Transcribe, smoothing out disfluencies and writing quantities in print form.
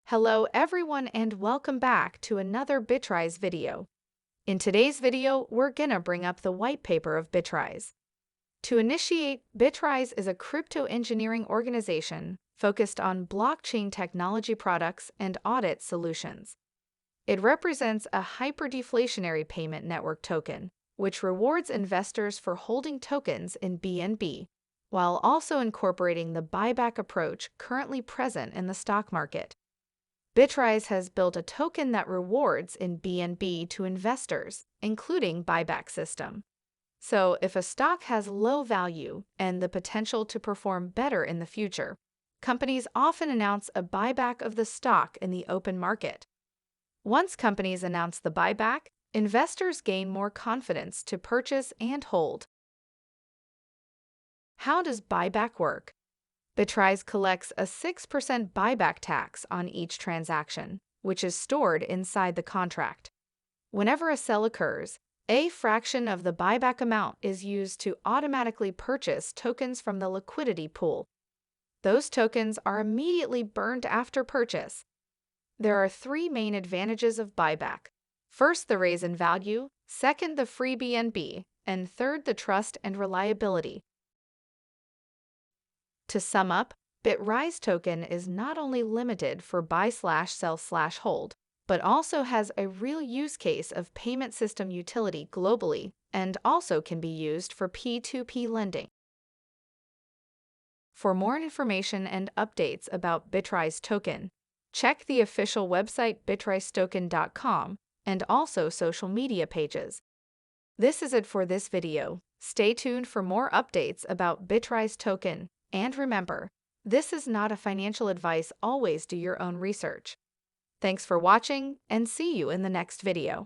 Hello everyone and welcome back to another Bitrise video. In today's video, we're gonna bring up the white paper of Bitrise. To initiate, Bitrise is a crypto engineering organization focused on blockchain technology products and audit solutions. It represents a hyperdeflationary payment network token, which rewards investors for holding tokens in BNB, while also incorporating the buyback approach currently present in the stock market. Bitrise has built a token that rewards in BNB to investors, including Buyback System. So if a stock has low value and the potential to perform better in the future, companies often announce a buyback of the stock in the open market. Once companies announce the buyback, investors gain more confidence to purchase and hold. How does buyback work? Bitrise collects a 6% buyback tax on each transaction, which is stored inside the contract. Whenever a sell occurs, a fraction of the buyback amount is used to automatically purchase tokens from the liquidity pool. Those tokens are immediately burned after purchase. There are three main advantages of buyback. First, the raise in value, second, the free BNB, and third, the trust and reliability. To sum up, Bitrise token is not only limited for buy/sell/hold, but also has a real use case of payment system utility globally and also can be used for P2P lending. For more information and updates about Bitrise token, check the official website bitriseToken.com and also social media pages. This is it for this video. Stay tuned for more updates about Bitrise token. And remember, this is not a financial advice. Always do your own research. Thanks for watching and see you in the next video.